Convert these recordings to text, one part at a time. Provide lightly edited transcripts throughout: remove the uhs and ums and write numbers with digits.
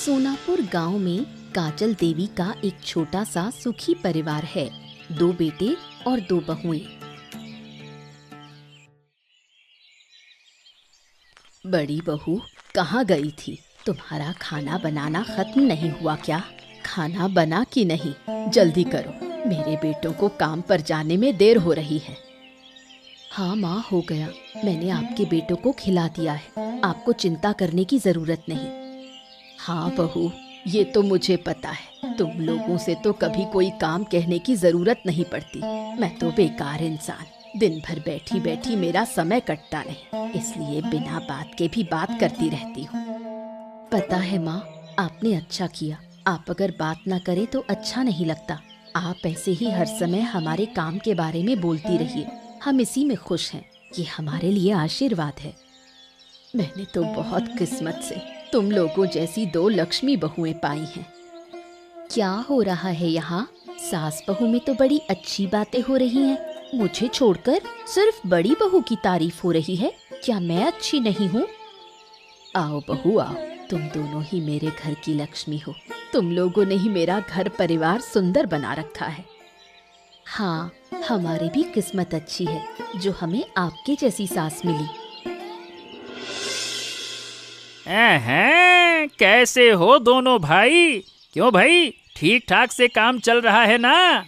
सोनापुर गांव में काजल देवी का एक छोटा सा सुखी परिवार है। 2 बेटे और 2 बहुएं। बड़ी बहू कहाँ गई थी? तुम्हारा खाना बनाना खत्म नहीं हुआ क्या? खाना बना कि नहीं? जल्दी करो, मेरे बेटों को काम पर जाने में देर हो रही है। हाँ माँ, हो गया। मैंने आपके बेटों को खिला दिया है, आपको चिंता करने की जरूरत नहीं। हाँ बहू, ये तो मुझे पता है। तुम लोगों से तो कभी कोई काम कहने की जरूरत नहीं पड़ती। मैं तो बेकार इंसान, दिन भर बैठी बैठी मेरा समय कटता नहीं, इसलिए बिना बात के भी बात करती रहती हूँ। पता है माँ, आपने अच्छा किया। आप अगर बात ना करें तो अच्छा नहीं लगता। आप ऐसे ही हर समय हमारे काम के बारे में बोलती रहिए, हम इसी में खुश हैं। ये हमारे लिए आशीर्वाद है। मैंने तो बहुत किस्मत से तुम लोगों जैसी 2 लक्ष्मी बहुएं पाई हैं। क्या हो रहा है यहाँ? सास बहू में तो बड़ी अच्छी बातें हो रही हैं। मुझे छोड़कर सिर्फ बड़ी बहू की तारीफ हो रही है। क्या मैं अच्छी नहीं हूँ? आओ बहू आओ, तुम दोनों ही मेरे घर की लक्ष्मी हो। तुम लोगों ने ही मेरा घर परिवार सुंदर बना रखा है। हाँ, हमारी भी किस्मत अच्छी है जो हमें आपके जैसी सास मिली। कैसे हो दोनों भाई? क्यों भाई, ठीक ठाक से काम चल रहा है ना?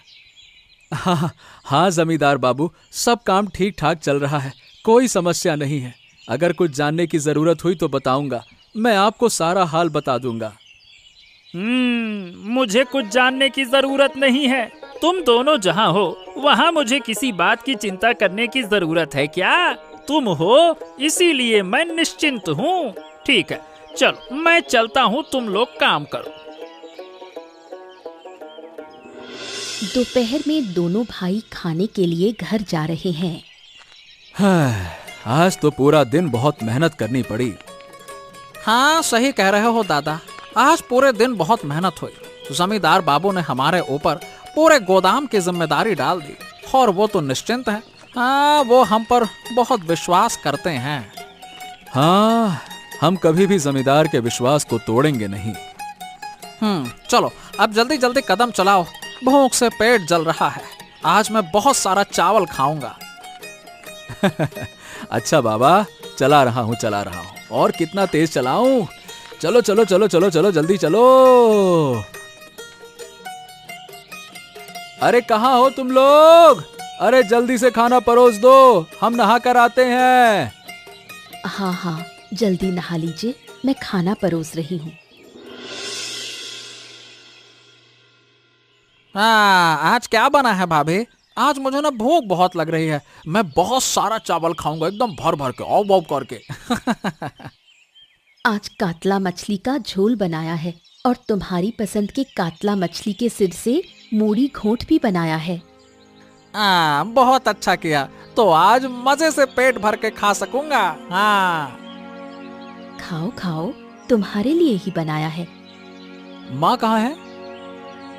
हाँ जमींदार बाबू, सब काम ठीक ठाक चल रहा है, कोई समस्या नहीं है। अगर कुछ जानने की जरूरत हुई तो बताऊंगा, मैं आपको सारा हाल बता दूंगा। मुझे कुछ जानने की जरूरत नहीं है। तुम दोनों जहाँ हो वहाँ मुझे किसी बात की चिंता करने की जरूरत है क्या? तुम हो, इसीलिए मैं निश्चिंत हूँ। ठीक है, चलो मैं चलता हूँ, तुम लोग काम करो। दोपहर में दोनों भाई खाने के लिए घर जा रहे हैं। आज तो पूरा दिन बहुत मेहनत करनी पड़ी। हाँ, सही कह रहे हो दादा, आज पूरे दिन बहुत मेहनत हुई। जमींदार बाबू ने हमारे ऊपर पूरे गोदाम की जिम्मेदारी डाल दी और वो तो निश्चिंत है। हाँ, वो हम पर बहुत विश्वास करते हैं। हाँ, हम कभी भी जमींदार के विश्वास को तोड़ेंगे नहीं। चलो अब जल्दी जल्दी कदम चलाओ, भूख से पेट जल रहा है। आज मैं बहुत सारा चावल खाऊंगा। अच्छा बाबा, चला रहा हूँ। और कितना तेज चलाऊं? चलो चलो चलो चलो चलो, जल्दी चलो। अरे कहाँ हो तुम लोग? अरे जल्दी से खाना परोस दो, हम नहा कर आते हैं। हाँ हाँ, जल्दी नहा लीजिए, मैं खाना परोस रही हूँ। हाँ, आज क्या बना है भाभी? आज मुझे ना भूख बहुत लग रही है। मैं बहुत सारा चावल खाऊंगा, एकदम भर भर के, औ औ करके। आज कातला मछली का झोल बनाया है और तुम्हारी पसंद के कातला मछली के सिर से मूड़ी घोंट भी बनाया है। बहुत अच्छा किया, तो आज मजे से पेट भर के खा सकूंगा। हाँ, खाओ खाओ, तुम्हारे लिए ही बनाया है। माँ कहाँ है?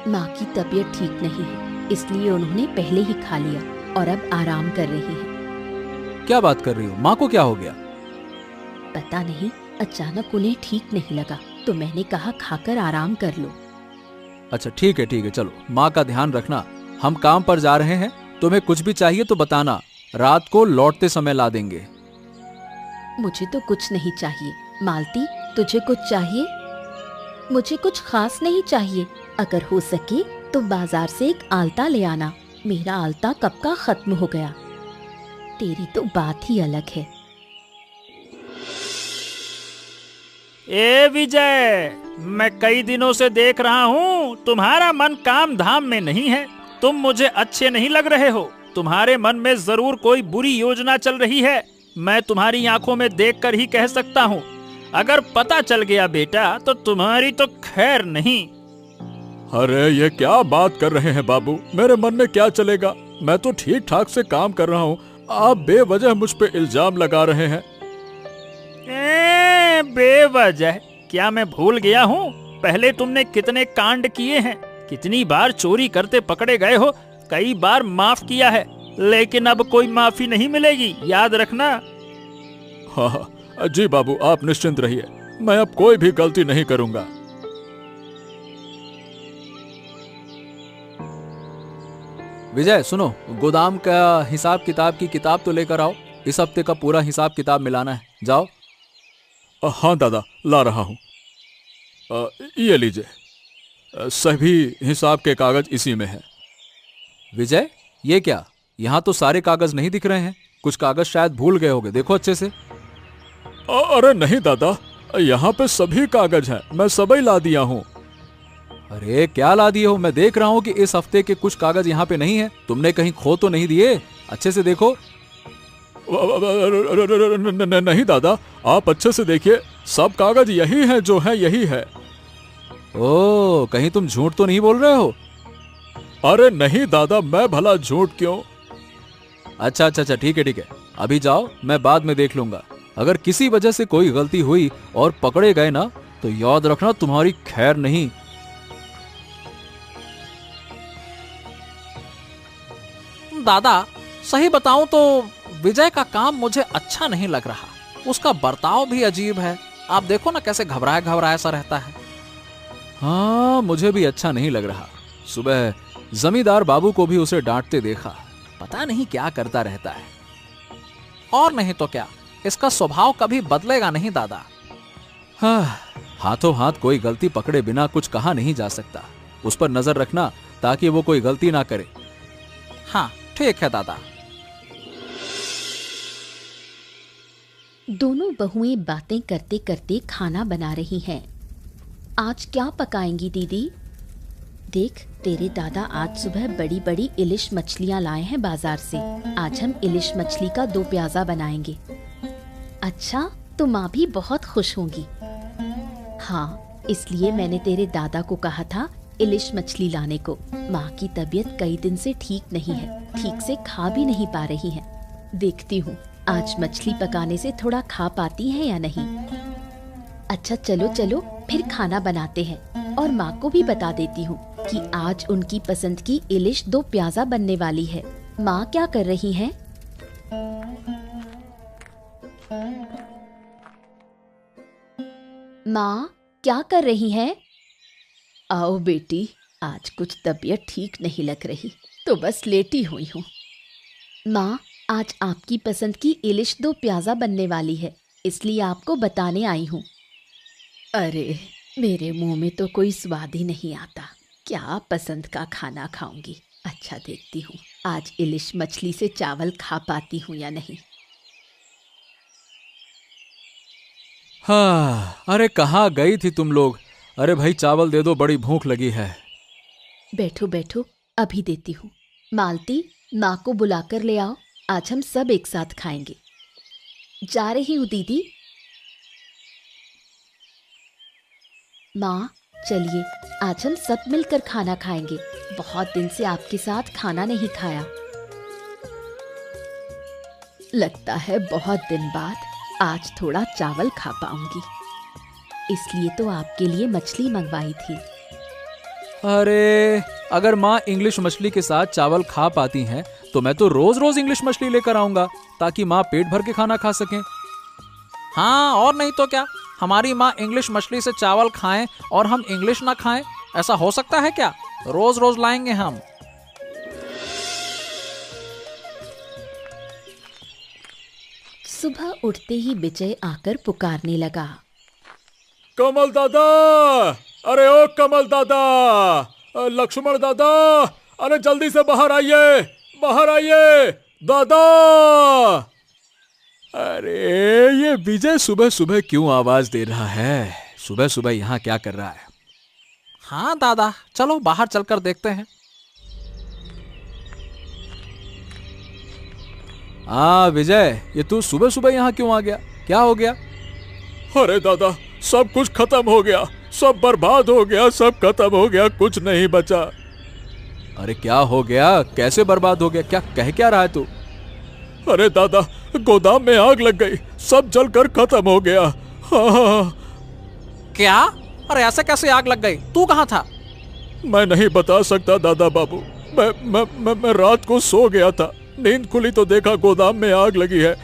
माँ की तबीयत ठीक नहीं है, इसलिए उन्होंने पहले ही खा लिया और अब आराम कर रही है। क्या बात कर रही हो? माँ को क्या हो गया? पता नहीं, अचानक उन्हें ठीक नहीं लगा तो मैंने कहा खाकर आराम कर लो। अच्छा ठीक है, चलो माँ का ध्यान रखना। हम काम पर जा रहे हैं, तुम्हें कुछ भी चाहिए तो बताना, रात को लौटते समय ला देंगे। मुझे तो कुछ नहीं चाहिए। मालती, तुझे कुछ चाहिए? मुझे कुछ खास नहीं चाहिए। अगर हो सके तो बाजार से एक आलता ले आना। मेरा आलता कब का खत्म हो गया। तेरी तो बात ही अलग है। ए विजय, मैं कई दिनों से देख रहा हूँ तुम्हारा मन काम धाम में नहीं है। तुम मुझे अच्छे नहीं लग रहे हो। तुम्हारे मन में जरूर कोई बुरी योजना चल रही है। मैं तुम्हारी आंखों में देखकर ही कह सकता हूँ। अगर पता चल गया बेटा तो तुम्हारी तो खैर नहीं। अरे ये क्या बात कर रहे हैं बाबू? मेरे मन में क्या चलेगा? मैं तो ठीक ठाक से काम कर रहा हूँ, आप बेवजह मुझ पे इल्जाम लगा रहे हैं। बेवजह? क्या मैं भूल गया हूँ? पहले तुमने कितने कांड किए हैं, कितनी बार चोरी करते पकड़े गए हो, कई बार माफ किया है, लेकिन अब कोई माफी नहीं मिलेगी, याद रखना। हाँ जी बाबू, आप निश्चिंत रहिए, मैं अब कोई भी गलती नहीं करूँगा। विजय सुनो, गोदाम का हिसाब किताब की किताब तो लेकर आओ। इस हफ्ते का पूरा हिसाब किताब मिलाना है, जाओ। हाँ दादा, ला रहा हूँ। ये लीजिए, सभी हिसाब के कागज इसी में है। विजय, ये क्या? यहाँ तो सारे कागज नहीं दिख रहे हैं, कुछ कागज शायद भूल गए होंगे, देखो अच्छे से। अरे नहीं दादा, यहाँ पे सभी कागज हैं, मैं सभी ला दिया हूँ। अरे क्या ला दिए हो? मैं देख रहा हूँ कि इस हफ्ते के कुछ कागज यहाँ पे नहीं है। तुमने कहीं खो तो नहीं दिए? अच्छे से देखो। नहीं दादा, आप अच्छे से देखिए, सब कागज यही है, जो है यही है। ओ, कहीं तुम झूठ तो नहीं बोल रहे हो? अरे नहीं दादा, मैं भला झूठ क्यों? अच्छा, ठीक है। अभी जाओ, मैं बाद में देख लूंगा। अगर किसी वजह से कोई गलती हुई और पकड़े गए ना, तो याद रखना तुम्हारी खैर नहीं। दादा, सही बताऊं तो विजय का काम मुझे अच्छा नहीं लग रहा। उसका बर्ताव भी अजीब है। आप देखो ना कैसे घबराया सा रहता है। हाँ, मुझे भी अच्छा नहीं लग रहा। सुबह जमींदार बाबू को भी उसे डांटते देखा, पता नहीं क्या करता रहता है। और नहीं तो क्या, इसका स्वभाव कभी बदलेगा नहीं दादा। हाँ, हाथों हाथ कोई गलती पकड़े बिना कुछ कहा नहीं जा सकता। उस पर नजर रखना ताकि वो कोई गलती ना करे। हाँ ठीक है दादा। दोनों बहुएं बातें करते करते खाना बना रही हैं। आज क्या पकाएंगी दीदी? देख, तेरे दादा आज सुबह बड़ी बड़ी इलिश मछलियाँ लाए हैं बाजार से। आज हम इलिश मछली का 2 प्याजा बनाएंगे। अच्छा, तो माँ भी बहुत खुश होंगी। हाँ, इसलिए मैंने तेरे दादा को कहा था इलिश मछली लाने को। माँ की तबीयत कई दिन से ठीक नहीं है, ठीक से खा भी नहीं पा रही है। देखती हूँ आज मछली पकाने से थोड़ा खा पाती है या नहीं। अच्छा चलो चलो, फिर खाना बनाते हैं। और माँ को भी बता देती हूँ कि आज उनकी पसंद की इलिश 2 प्याजा बनने वाली है। माँ क्या कर रही हैं? माँ क्या कर रही हैं? आओ बेटी, आज कुछ तबीयत ठीक नहीं लग रही, तो बस लेटी हुई हूँ। माँ, आज आपकी पसंद की इलिश 2 प्याजा बनने वाली है, इसलिए आपको बताने आई हूँ। अरे, मेरे मुंह में तो कोई स्वाद ही नहीं आता। क्या पसंद का खाना खाऊंगी? अच्छा, देखती हूँ आज इलिश मछली से चावल खा पाती हूँ या नहीं। हाँ, अरे कहाँ गई थी तुम लोग? अरे भाई चावल दे दो, बड़ी भूख लगी है। बैठो बैठो, अभी देती हूँ। मालती, माँ को बुलाकर ले आओ, आज हम सब एक साथ खाएंगे। जा रही हूँ दीदी। माँ चलिए, आज हम सब मिलकर खाना खाएंगे। बहुत दिन से आपके साथ खाना नहीं खाया। लगता है बहुत दिन बाद आज थोड़ा चावल खा पाऊंगी। इसलिए तो आपके लिए मछली मंगवाई थी। अरे, अगर माँ इंग्लिश मछली के साथ चावल खा पाती हैं, तो मैं तो रोज रोज इंग्लिश मछली लेकर आऊंगा, ताकि माँ पेट भर के खाना खा सकें। हाँ, और नहीं तो क्या, हमारी माँ इंग्लिश मछली से चावल खाएं और हम इंग्लिश ना खाएं, ऐसा हो सकता है क्या? रोज रोज लाएंगे हम। सुबह उठते ही विजय आकर पुकारने लगा, कमल दादा, अरे ओ कमल दादा, लक्ष्मण दादा, अरे जल्दी से बाहर आइए, बाहर आइए दादा। अरे ये विजय सुबह सुबह क्यों आवाज दे रहा है? सुबह सुबह यहाँ क्या कर रहा है? हाँ दादा, चलो बाहर चलकर देखते हैं। हाँ विजय, ये तू सुबह सुबह यहाँ क्यों आ गया? क्या हो गया? अरे दादा, सब कुछ खत्म हो गया, सब बर्बाद हो गया, सब खत्म हो गया, कुछ नहीं बचा। अरे क्या हो गया? कैसे बर्बाद हो गया? क्या कह रहा है तू? अरे दादा, गोदाम में आग लग गई, सब जलकर खत्म हो गया। हाँ। क्या? अरे ऐसे कैसे आग लग गई? तू कहाँ था? मैं नहीं बता सकता दादा बाबू, मैं रात को सो गया था, नींद खुली तो देखा गोदाम में आग लगी है।